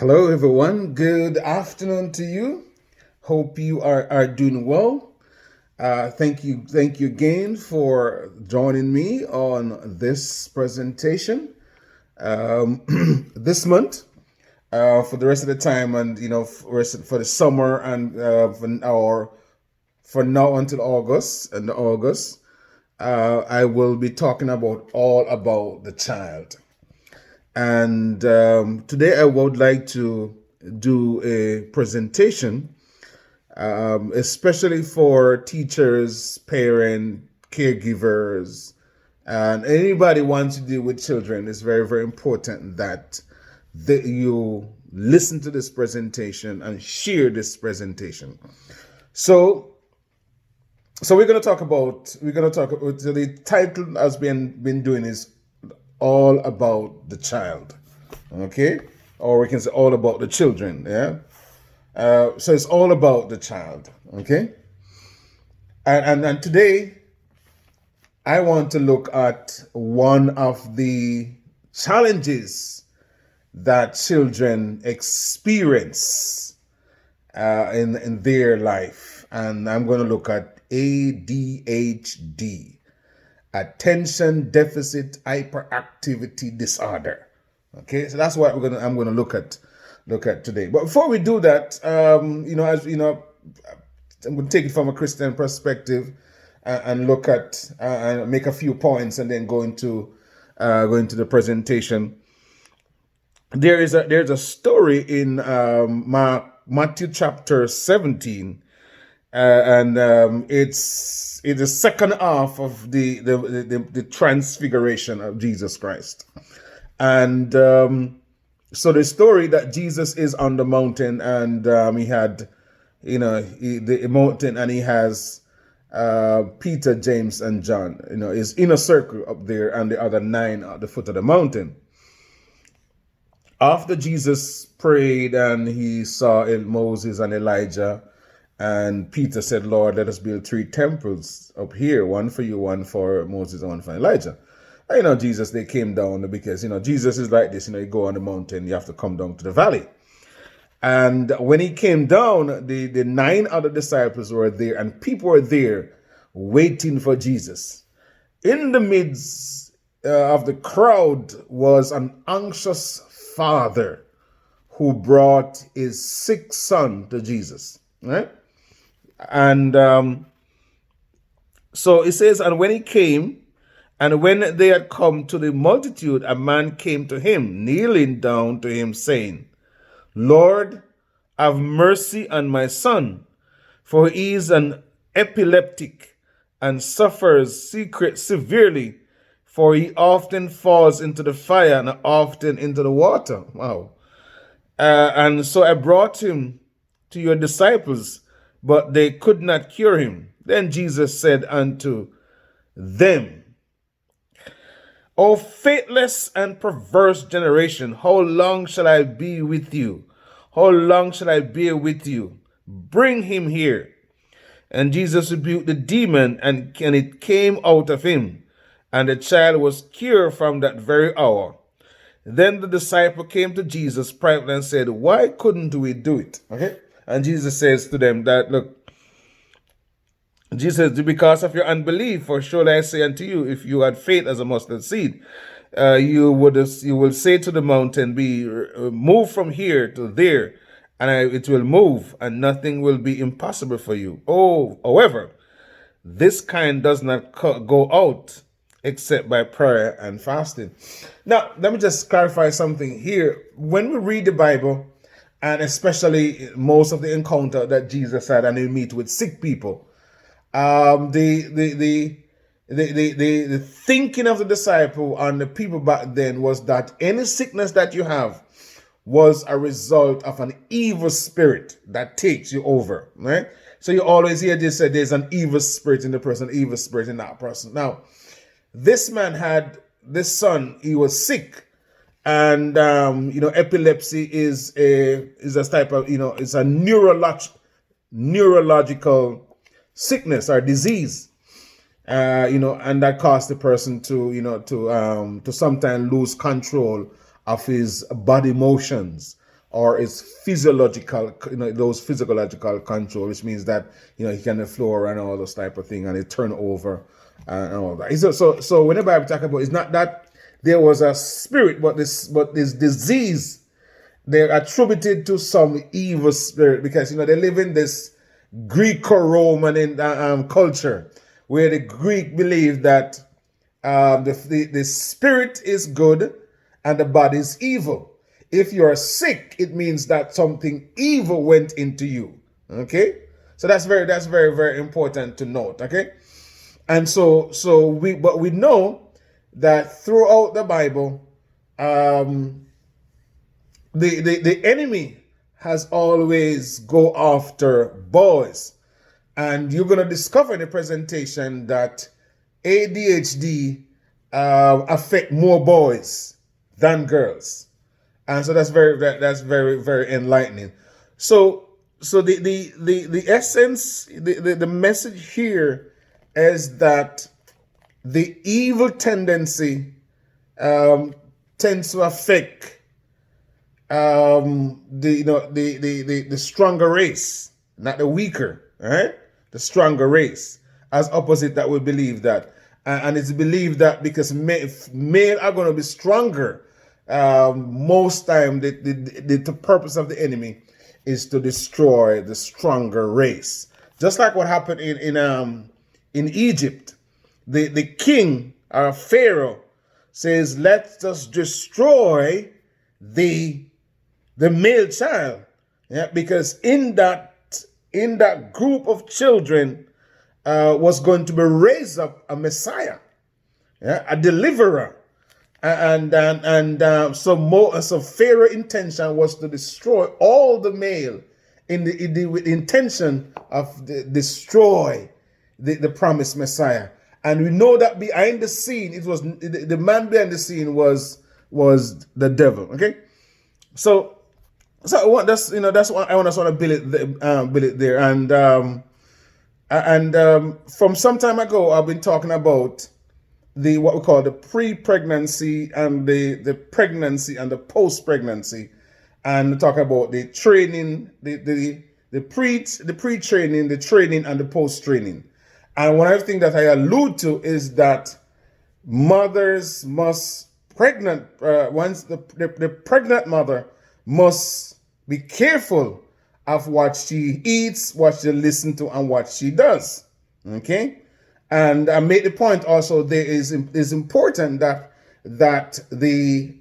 Hello, everyone. Good afternoon to you. Hope you are doing well. Thank you again for joining me on this presentation this month. For the rest of the time, and for the summer, and for now until August, I will be talking all about the child. And today I would like to do a presentation, especially for teachers, parents, caregivers, and anybody who wants to deal with children. It's very, very important that you listen to this presentation and share this presentation. So we're going to talk about. So the title has been doing is all about the child, okay, or we can say all about the children. Yeah. So it's all about the child, okay. And today I want to look at one of the challenges that children experience in their life, and I'm going to look at ADHD. Attention Deficit Hyperactivity Disorder. Okay, so that's what I'm gonna look at today. But before we do that, I'm gonna take it from a Christian perspective and look at and make a few points, and then go into the presentation. There's a story in Matthew chapter 17. And it's the second half of the transfiguration of Jesus Christ. And so the story that Jesus is on the mountain, and he had, the mountain, and he has Peter, James, and John, his inner circle up there, and the other 9 at the foot of the mountain. After Jesus prayed and he saw Moses and Elijah, and Peter said, Lord, let us build 3 temples up here, one for you, one for Moses, and one for Elijah. And Jesus, they came down because, Jesus is like this, you go on the mountain, you have to come down to the valley. And when he came down, the 9 other disciples were there, and people were there waiting for Jesus. In the midst of the crowd was an anxious father who brought his sick son to Jesus, right? And so it says, and when he came, and when they had come to the multitude, a man came to him, kneeling down to him, saying, Lord, have mercy on my son, for he is an epileptic and suffers severely, for he often falls into the fire and often into the water. Wow. And so I brought him to your disciples, but they could not cure him. Then Jesus said unto them, O faithless and perverse generation, how long shall I be with you? How long shall I bear with you? Bring him here. And Jesus rebuked the demon, and it came out of him, and the child was cured from that very hour. Then the disciple came to Jesus privately and said, why couldn't we do it? Okay. And Jesus says to them that, look, Jesus says, because of your unbelief, for surely I say unto you, if you had faith as a mustard seed, you will say to the mountain, be moved from here to there, and it will move, and nothing will be impossible for you. Oh, however, this kind does not go out except by prayer and fasting. Now, let me just clarify something here. When we read the Bible, and especially most of the encounter that Jesus had, and he meet with sick people, the thinking of the disciple and the people back then was that any sickness that you have was a result of an evil spirit that takes you over, right? So you always hear this said, there's an evil spirit in the person, evil spirit in that person. Now, this man had this son, he was sick. And epilepsy is a type of, it's a neurological sickness or disease, and that caused the person to sometimes lose control of his body motions, or is physiological, those physiological control, which means that, he can floor and all those type of thing, and it turn over and all that. So when the Bible talk about, it's not that there was a spirit, but this disease, they're attributed to some evil spirit, because they live in this Greco-Roman culture, where the Greek believed that the spirit is good and the body is evil. If you're sick, it means that something evil went into you. Okay, so that's very, very important to note. Okay, and so we know that throughout the Bible, the enemy has always go after boys, and you're gonna discover in the presentation that ADHD affect more boys than girls. And so that's very enlightening. So the essence, the message here is that the evil tendency tends to affect the stronger race, not the weaker, right? The stronger race, as opposite that we believe that, and it's believed that because male are going to be stronger. Most time the purpose of the enemy is to destroy the stronger race, just like what happened in Egypt. The king, Pharaoh, says, let's just destroy the male child, because in that group of children was going to be raised up a Messiah, a deliverer. So Pharaoh's intention was to destroy all the male with the intention of destroy the promised Messiah. And we know that behind the scene, it was the man behind the scene was the devil. Okay, so I want that's what I want to build it there. And from some time ago, I've been talking about what we call the pre-pregnancy and the pregnancy and the post-pregnancy, and talk about the training, the pre-training, the training, and the post-training. And one of the things that I allude to is that mothers must once the pregnant mother must be careful of what she eats, what she listens to, and what she does. Okay. And I made the point also, there is important that the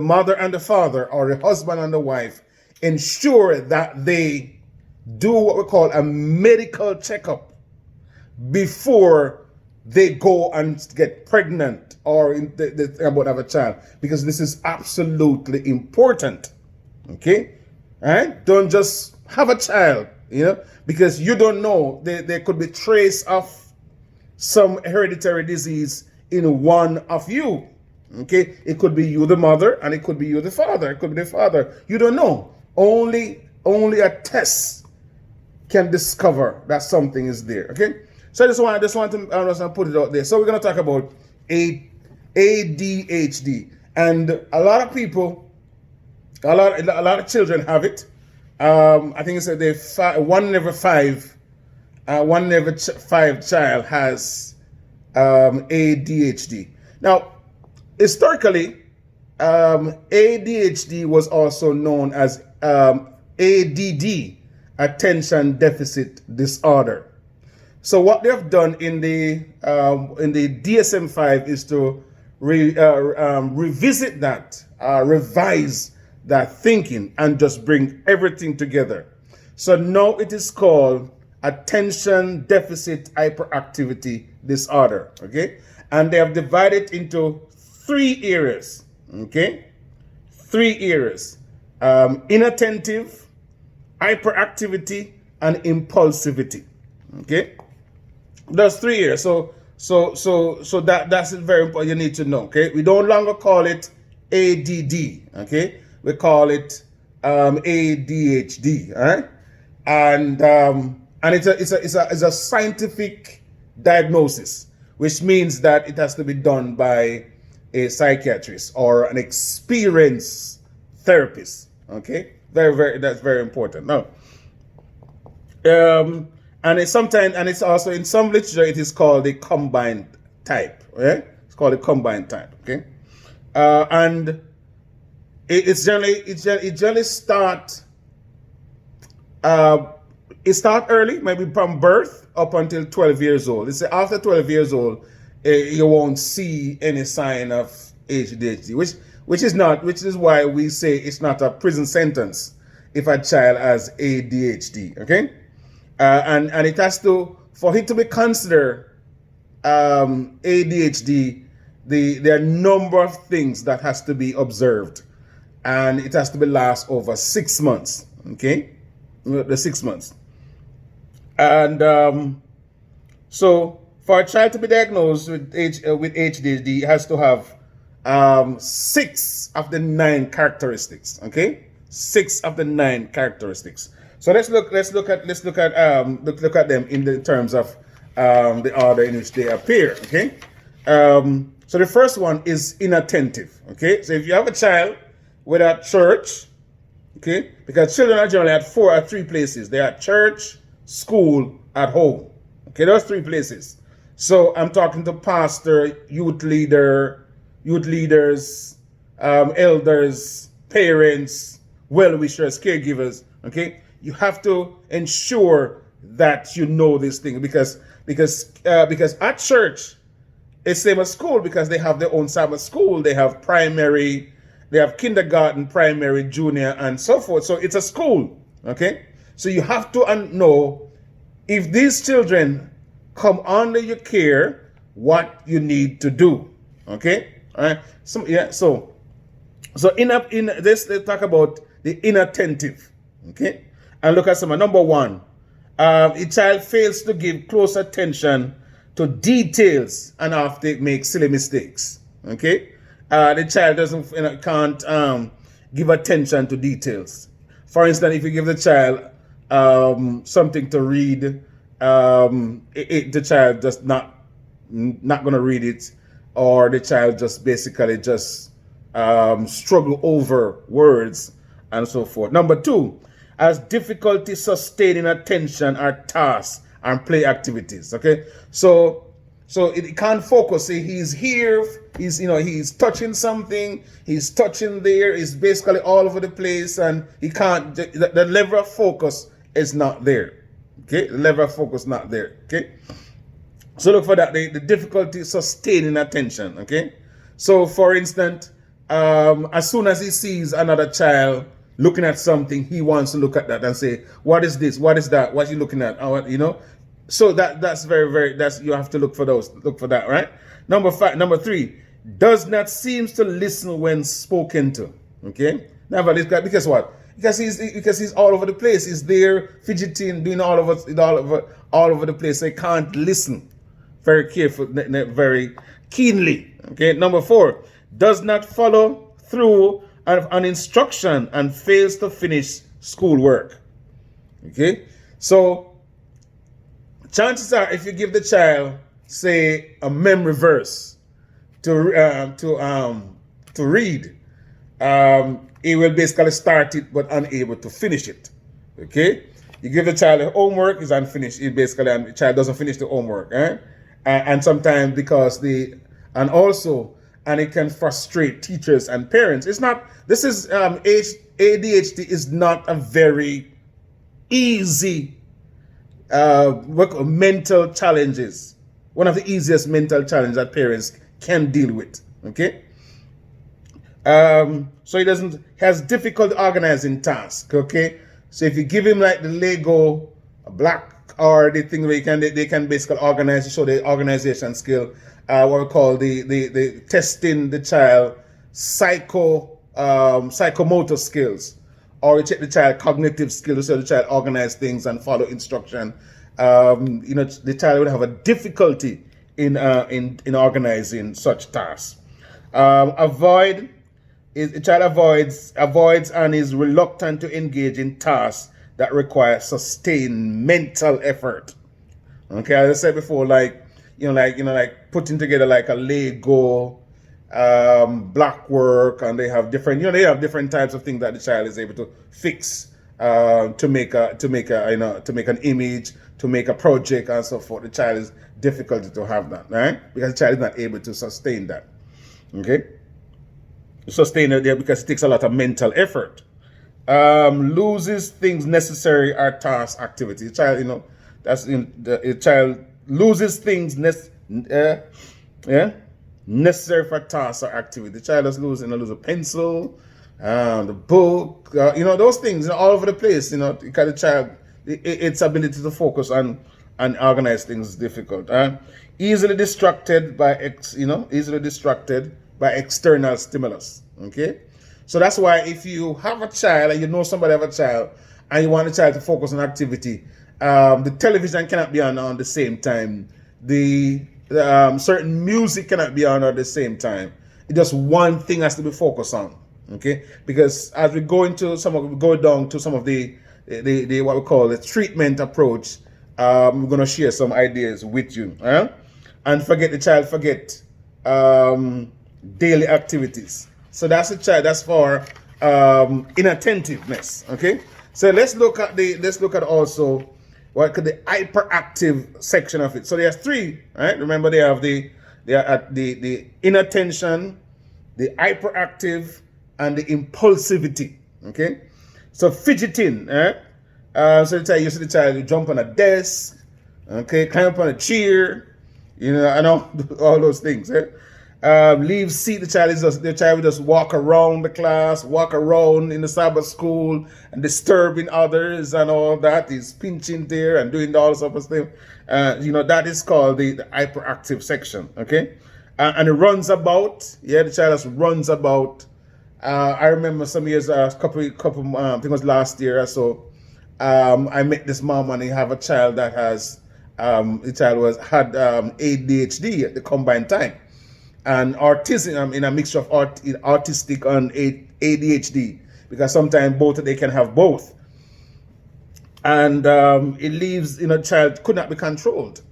mother and the father, or the husband and the wife, ensure that they do what we call a medical checkup before they go and get pregnant or about to have a child, because this is absolutely important. Okay, all right? Don't just have a child, because you don't know, there could be trace of some hereditary disease in one of you. Okay, it could be you, the mother, and it could be you, the father. It could be the father. You don't know. Only a test can discover that something is there. Okay, so I just want to put it out there. So we're going to talk about ADHD, and a lot of people, a lot of children have it. I think it's one in every five child has ADHD. Now, historically, ADHD was also known as ADD, attention deficit disorder. So what they have done in the DSM-5 is to revisit that, revise that thinking, and just bring everything together. So now it is called attention deficit hyperactivity disorder. Okay, and they have divided into 3 areas. Okay, 3 areas: inattentive, hyperactivity, and impulsivity. Okay, there's 3 areas. So that's very important. You need to know. Okay, we no longer call it ADD. Okay, we call it ADHD. All right, and it's a scientific diagnosis, which means that it has to be done by a psychiatrist or an experienced therapist. Okay, that's very important. Now, and it's sometimes, and it's also in some literature, it is called the combined type. Okay, it's called a combined type. Okay, and it generally start it start early, maybe from birth up until 12 years old. It's after 12 years old, you won't see any sign of ADHD, which is why we say it's not a prison sentence if a child has ADHD. Okay, and it has to, for it to be considered ADHD, there are a number of things that has to be observed, and it has to be last over 6 months. Okay, the 6 months, and so for a child to be diagnosed with ADHD, it has to have 6 of the 9 characteristics. Okay, 6 of the 9 characteristics. So let's look at them in the terms of the order in which they appear. Okay, so the first one is inattentive. Okay, so if you have a child without church, okay, because children are generally at 4 or 3 places. They are at church, school, at home. Okay, those 3 places. So I'm talking to pastor, youth leaders, elders, parents, well-wishers, caregivers. Okay, you have to ensure that you know this thing, because at church it's same as school, because they have their own Sabbath school. They have primary, they have kindergarten, primary, junior, and so forth. So it's a school. Okay, so you have to know if these children come under your care, what you need to do. Okay, all right. So in this, they talk about the inattentive. Okay, and look at some. Number 1, a child fails to give close attention to details and often make silly mistakes. Okay, the child can't give attention to details. For instance, if you give the child something to read, the child just not going to read it, or the child just basically struggle over words and so forth. Number 2, has difficulty sustaining attention or tasks and play activities. Okay, so it can't focus. See, he's here, he's touching something, he's touching there, he's basically all over the place, and he can't, the level of focus is not there. Okay, the level of focus not there. Okay, so look for that, the difficulty sustaining attention. Okay, so for instance, as soon as he sees another child looking at something, he wants to look at that and say, what is this, what is that, what are you looking at, so that's very, you have to look for that, right? Number 3, does not seems to listen when spoken to. Okay, never this guy, because what? Because he's all over the place. He's there fidgeting, doing all over the place. So he can't listen very carefully, very keenly. Okay. Number 4, does not follow through on instruction and fails to finish schoolwork. Okay. So chances are, if you give the child, say, a memory verse to read, he will basically start it but unable to finish it. Okay, you give the child a homework, is unfinished. The child doesn't finish the homework, and sometimes and it can frustrate teachers and parents. ADHD is not a very easy mental challenges. One of the easiest mental challenges that parents can deal with. Okay. So he has difficulty organizing tasks. Okay, so if you give him like the Lego block or the thing where they can basically organize, show the organization skill, what we call the testing the child psychomotor skills, or we check the child cognitive skills, so the child organize things and follow instruction. The child would have a difficulty in organizing such tasks. The child avoids and is reluctant to engage in tasks that require sustained mental effort. Okay, as I said before, like putting together like a Lego, block work, and they have different, they have different types of things that the child is able to fix to make an image, to make a project, and so forth. The child is difficult to have that, right? Because the child is not able to sustain that. Okay, sustain it there because it takes a lot of mental effort. Loses things necessary or task activity. The child, the child loses things necessary for task or activity. The child is losing a pencil, the book, those things, all over the place. Because the child, its ability to focus and organize things is difficult. Easily distracted by external stimulus. Okay, so that's why if you have a child and you know somebody have a child and you want the child to focus on activity, the television cannot be on the same time. The certain music cannot be on at the same time. It just one thing has to be focused on. Okay, because as we go down to some of the what we call the treatment approach, we're going to share some ideas with you. And the child forget daily activities. So that's the child. That's for inattentiveness. Okay. So let's look at also what could the hyperactive section of it. So there's three, right? Remember, they are at the inattention, the hyperactive, and the impulsivity. Okay. So fidgeting, so you see the child jump on a desk, okay, climb up on a chair, and all those things. Leave seat. The child will just walk around the class, walk around in the Sabbath school, and disturbing others and all that. He's pinching there and doing all sorts of stuff. That is called the hyperactive section. Okay, and it runs about. Yeah, the child just runs about. I remember some years, couple, I think it was last year or so. I met this mom, and they have a child that has the child had ADHD at the combined time. And autism, in a mixture of autistic and ADHD, because sometimes they can have both. And it leaves, child could not be controlled.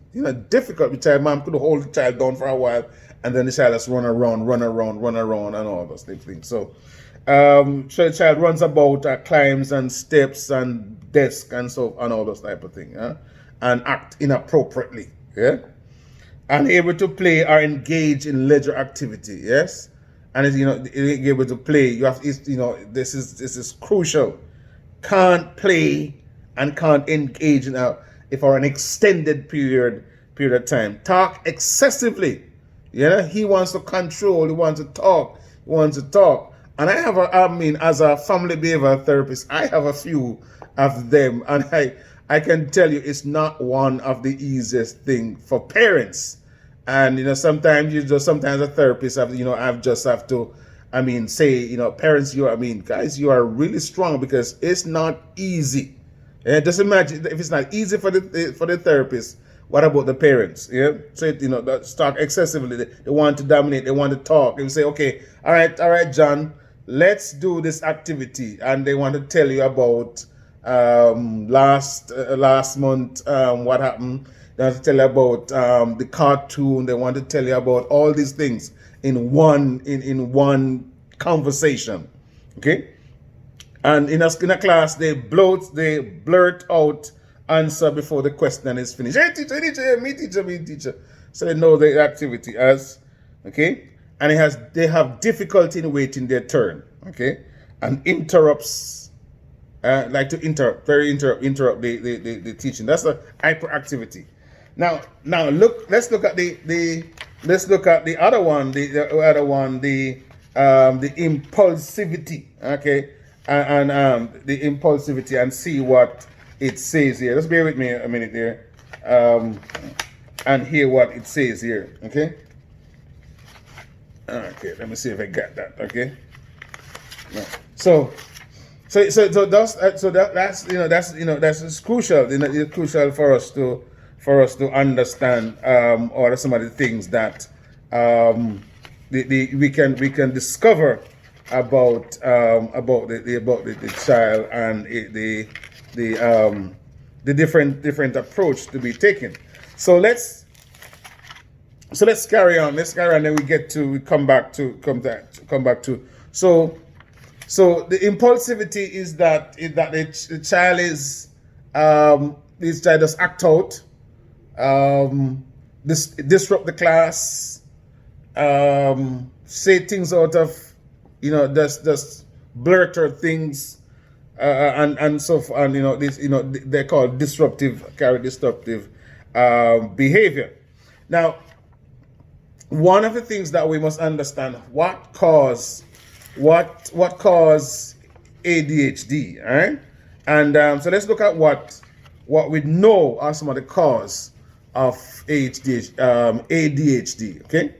Difficult. The child, mom could hold the child down for a while, and then the child just run around, and all those things. So, the child runs about, climbs and steps and desk and all those type of things, and act inappropriately. Yeah. Unable to play or engage in leisure activity, yes, and able to play. You have, this is crucial. Can't play and can't engage for an extended period of time. Talk excessively. He wants to control. He wants to talk. And as a family behavior therapist, I have a few of them, and I can tell you it's not one of the easiest thing for parents. And sometimes a therapist I've just have to say, parents, guys, you are really strong, because it's not easy. Just imagine if it's not easy for the therapist, what about the parents? Yeah, so that talk excessively. They want to dominate. They want to talk. They say, okay, all right, John, let's do this activity, and they want to tell you about last month what happened. They want to tell you about the cartoon. They want to tell you about all these things in one conversation. Okay, and in a class, they blurt out answer before the question is finished. Hey teacher, me teacher. So they know the activity as okay, and they have difficulty in waiting their turn. Okay, and interrupts. Like to interrupt the teaching. That's the hyperactivity. Now let's look at the other one, the impulsivity. Okay, and the impulsivity, and see what it says here. Just bear with me a minute there, and hear what it says here. Okay. Okay. Let me see if I got that. Okay. So that's crucial. It's crucial for us to understand or some of the things that we can discover about the child, and the different approach to be taken. So let's So let's carry on. Let's carry on. Then we come back to. So the impulsivity is that the child this child does act out, disrupt the class, say things out of, just blurt out things, and so and they're called disruptive behavior. Now, one of the things that we must understand, what cause ADHD, all right? And so let's look at what we know are some of the cause of ADHD, okay?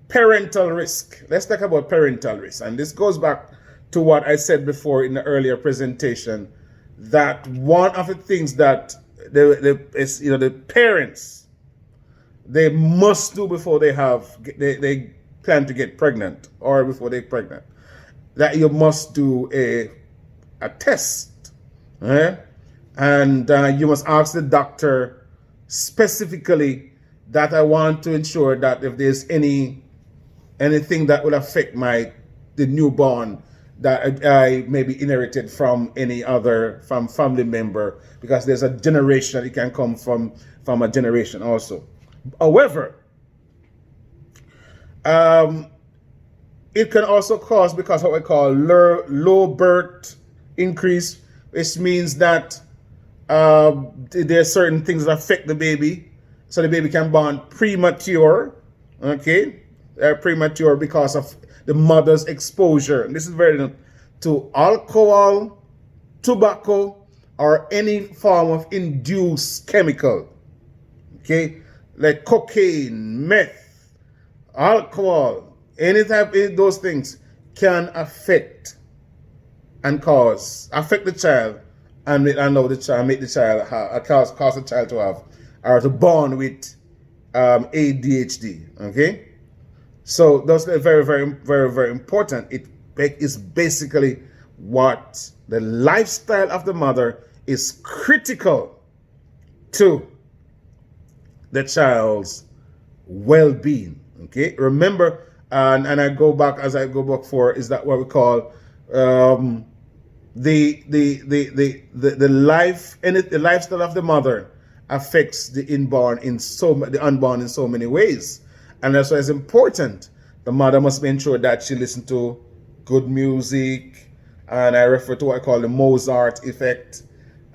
Parental risk. Let's talk about parental risk. And this goes back to what I said before in the earlier presentation, that one of the things that the parents, they must do before they plan to get pregnant, or before they're pregnant, that you must do a test, and you must ask the doctor specifically that I want to ensure that if there's anything that will affect the newborn that I maybe inherited from from family member, because there's a generation, it can come from a generation also. However, it can also cause, because what we call low birth increase, which means that there are certain things that affect the baby, so the baby can born premature, okay? Premature because of the mother's exposure. And this is very to alcohol, tobacco, or any form of induced chemical, okay? Like cocaine, meth, alcohol, any type of those things can affect the child and allow the child, make the child cause the child to have, or to born with ADHD. Okay, so those are very, very, very, very important. It is basically what the lifestyle of the mother is critical to the child's well-being. Okay, remember, and I go back for, is that what we call the lifestyle of the mother affects the unborn in so many ways, and that's why it's important. The mother must make sure that she listens to good music, and I refer to what I call the Mozart effect.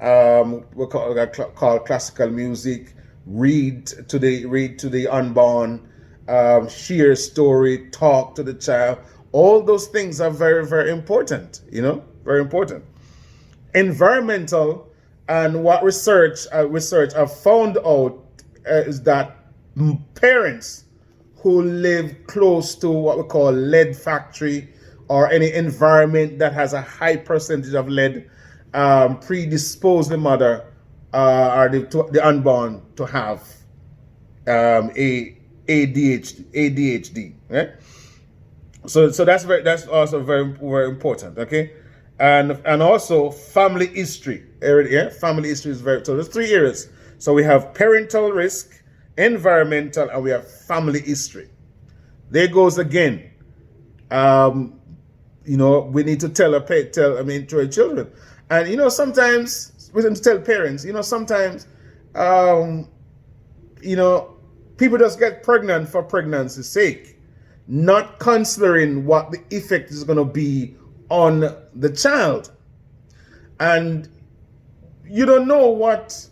We call classical music. Read to the unborn, share story, talk to the child. All those things are very, very important. Very important. Environmental, and what research have found out is that parents who live close to what we call lead factory, or any environment that has a high percentage of lead, predispose the mother or the unborn to have ADHD. Right? So that's also very, very important. Okay, and also family history. Yeah, family history is very. So there's 3 areas. So we have parental risk, environmental, and we have family history. There goes again. We need to to our children, and sometimes we need to tell parents. Sometimes, people just get pregnant for pregnancy's sake, not considering what the effect is going to be on the child, and you don't know what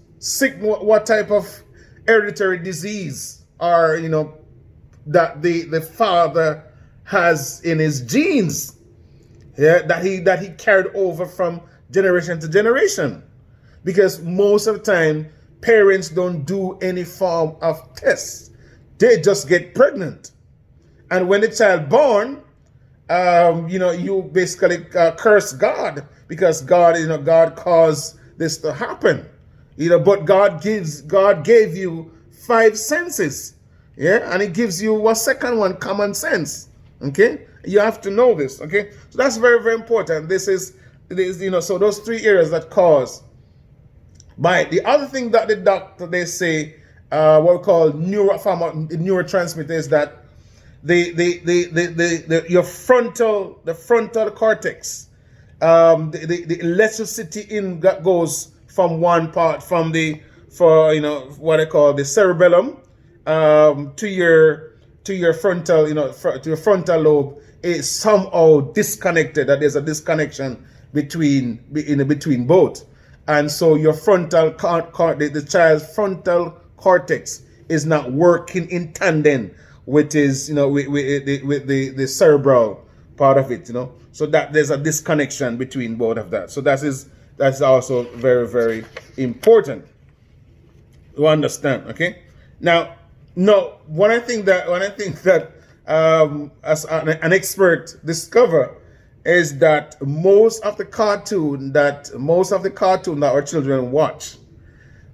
type of hereditary disease, or that the father has in his genes, that he carried over from generation to generation. Because most of the time, parents don't do any form of tests. They just get pregnant. And when the child born, you basically curse God, because God caused this to happen. But God gave you 5 senses. Yeah, and He gives you a second one, common sense. Okay, you have to know this. Okay, so that's very, very important. So those 3 areas that cause. But the other thing that the doctor, they say, what we call neurotransmitters that your frontal cortex, the electricity in that goes from one part from what I call the cerebellum to your frontal to your frontal lobe is somehow disconnected. That there's a disconnection between both, and so your the child's frontal cortex is not working in tandem with the cerebral part of it, so that there's a disconnection between both of that. So that's also very, very important to understand. Okay, now when I think that as an expert discover is that most of the cartoon that our children watch,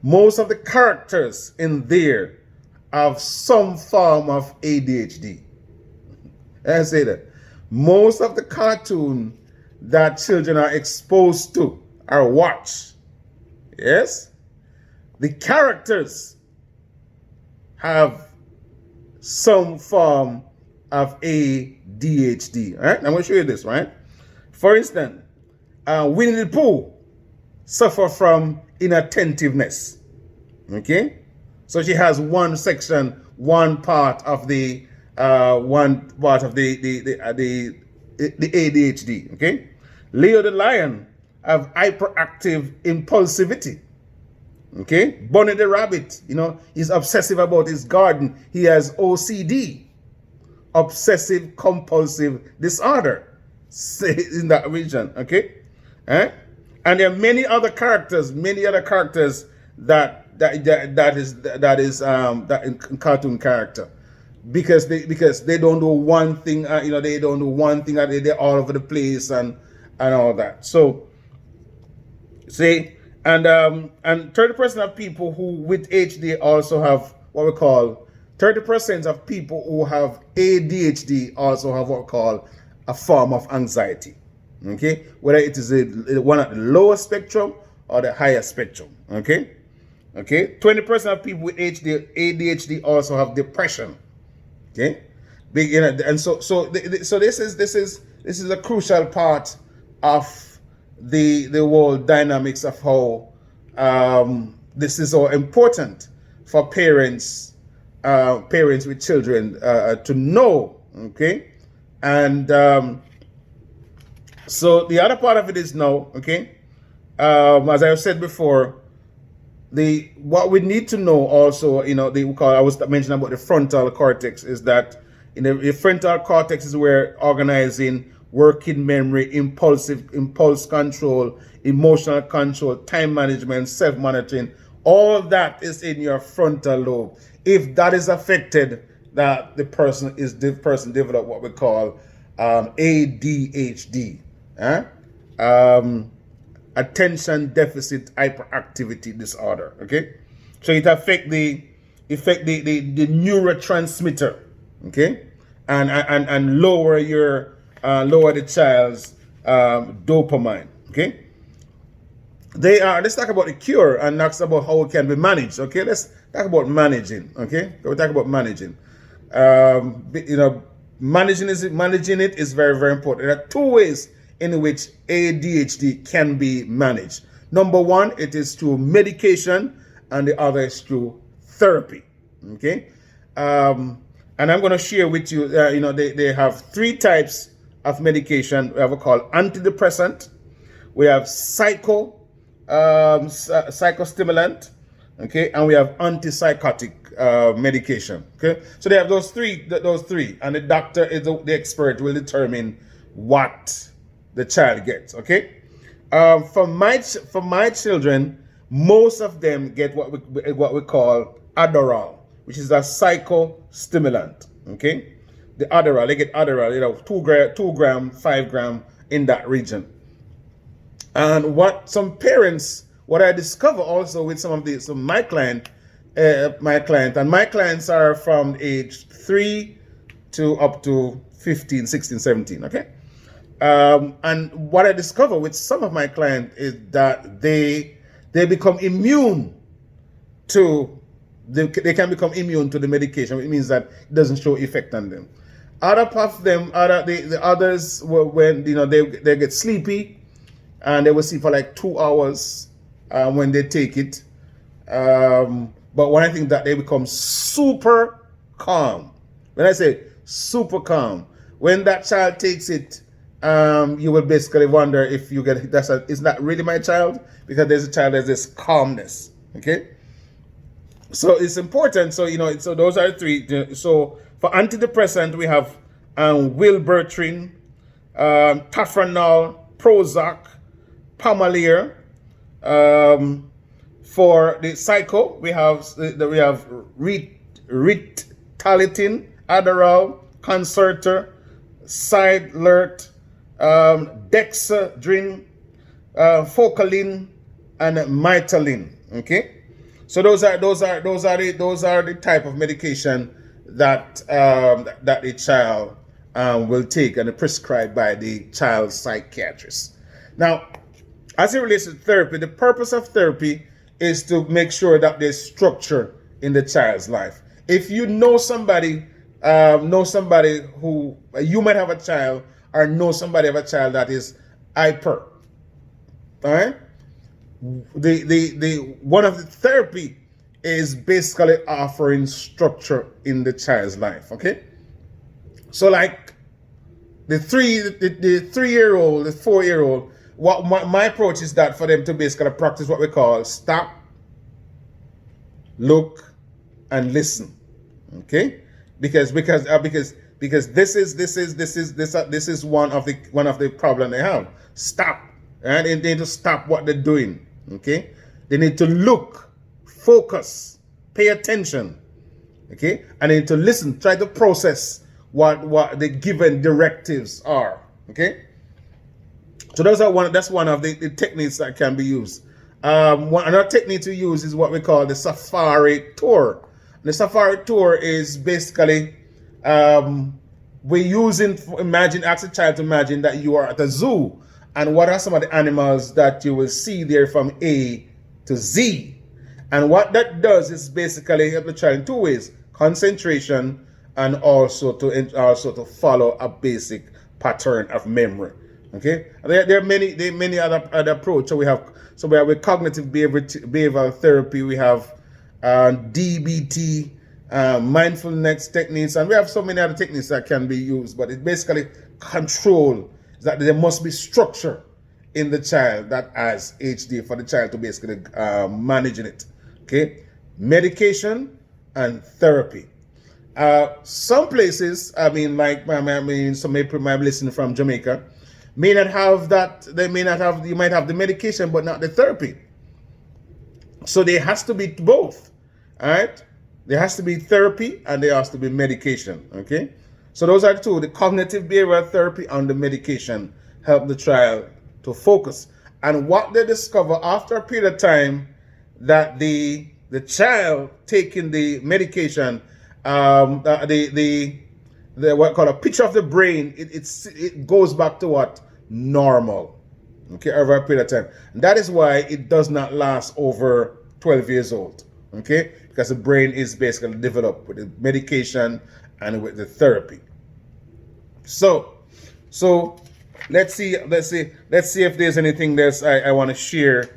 most of the characters in there have some form of ADHD. I say that. Most of the cartoon that children are exposed to or watch, yes, the characters have some form of ADHD. All right, I'm going to show you this, right? For instance, Winnie the Pooh suffer from inattentiveness. Okay, so she has one part of the ADHD. Okay, Leo the lion have hyperactive impulsivity. Okay, Bunny the rabbit, he's obsessive about his garden. He has OCD, obsessive compulsive disorder, in that region. Okay, and there are many other characters that is cartoon character, because they don't do one thing. They don't do one thing. They're all over the place and all that. So see. And 30% of people who with HD also have what we call 30% of people who have ADHD also have what we call a form of anxiety. Okay, whether it is one at the lower spectrum or the higher spectrum. Okay, 20% of people with ADHD also have depression. Okay, and so this is a crucial part of the whole dynamics of how this is so important for parents with children to know. Okay, and so the other part of it is now, okay, as I've said before, what we need to know also, I was mentioning about the frontal cortex, is that the frontal cortex is where organizing, working memory, impulse control, emotional control, time management, self-monitoring, all that is in your frontal lobe. If that is affected, that the person develop what we call ADHD, attention deficit hyperactivity disorder. Okay, so it affect the neurotransmitter, okay, and lower the child's dopamine. Okay, let's talk about the cure and talk about how it can be managed. Okay, let's talk about managing. Okay, we'll talk about managing. Managing it is very, very important. There are two ways in which ADHD can be managed. Number one, it is through medication, and the other is through therapy. Okay, and I'm going to share with you. They have three types of medication. We have what we call antidepressant. We have psychostimulant. Okay, and we have antipsychotic medication. Okay, so they have those three, and the doctor is the expert will determine what the child gets. Okay, for my children, most of them get what we call Adderall, which is a psychostimulant. Okay, the Adderall, they get Adderall, 2 gram, 5 gram in that region. And what I discover also with some of my clients are from age 3 to up to 15, 16, 17. Okay. And what I discover with some of my clients is that they become immune to they can become immune to the medication, which means that it doesn't show effect on them. Other of them, the others, when they get sleepy, and they will sleep for like 2 hours when they take it. But one thing that they become super calm. When I say super calm, when that child takes it, you will basically wonder if you get it's not really my child, because there's a child, there's this calmness. Okay, so it's important. So so those are three. So for antidepressant, we have Wilbertrin, Tafranol, Prozac, Palmolive. For the psycho, we have Ritalin, Adderall, Concerta, Sidlert, Dexedrine, Focalin, and Mytalin. Okay, so those are the type of medication that that the child will take and prescribed by the child psychiatrist. Now, as it relates to therapy, the purpose of therapy is to make sure that there's structure in the child's life. If you know somebody who you might have a child, or know somebody have a child that is hyper, all right? The one of the therapy is basically offering structure in the child's life. Okay, so like the 3-year-old, the 4-year-old. What my approach is that for them to basically practice what we call stop, look, and listen. Okay, because this is one of the problem they have. Stop, and they need to stop what they're doing. Okay, they need to look, focus, pay attention. Okay, and they need to listen, try to process what the given directives are. Okay. So that's one of the techniques that can be used. Another technique to use is what we call the safari tour. The safari tour is basically ask a child to imagine that you are at a zoo, and what are some of the animals that you will see there from A to Z. And what that does is basically help the child in two ways: concentration, and also to follow a basic pattern of memory. Okay, there are many other approaches. So we have with cognitive behavioral therapy, we have DBT, mindfulness techniques, and we have so many other techniques that can be used. But it basically control that there must be structure in the child that has HD for the child to basically managing it. Okay, medication and therapy. Some places, some people might be listening from Jamaica, may not have that. You might have the medication, but not the therapy. So there has to be both. All right, there has to be therapy and there has to be medication. Okay, so those are the two: the cognitive behavioral therapy and the medication help the child to focus. And what they discover after a period of time, that the child taking the medication, the what called a picture of the brain, it goes back to what? Normal. Okay, over a period of time. And that is why it does not last over 12 years old. Okay, because the brain is basically developed with the medication and with the therapy. So let's see if there's anything else I want to share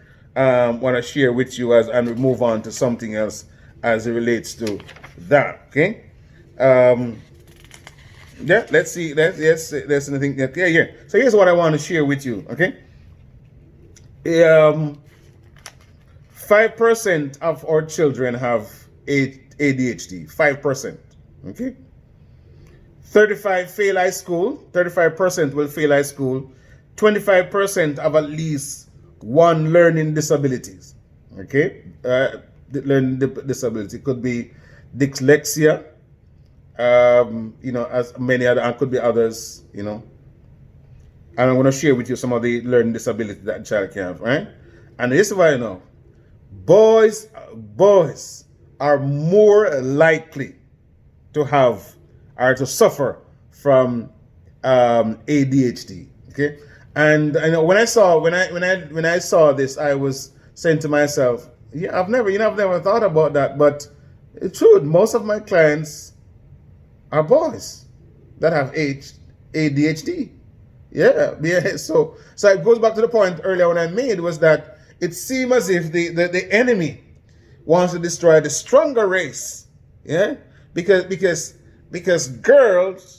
with you and we move on to something else as it relates to that. Okay. Yeah, let's see. There's anything. Yeah. So here's what I want to share with you. Okay. 5% of our children have ADHD. 5%. Okay. 35% will fail high school. 25% have at least one learning disabilities. Okay. Learning disability could be dyslexia. As many other, and could be others, and I'm going to share with you some of the learning disability that a child can have, right? And this is why I know boys are more likely to have or to suffer from ADHD. Okay, and I know when I saw this, I was saying to myself, yeah, I've never thought about that, but It's true. Most of my clients are boys that have ADHD. Yeah, yeah. So it goes back to the point earlier when I made was that it seems as if the enemy wants to destroy the stronger race. Yeah, because girls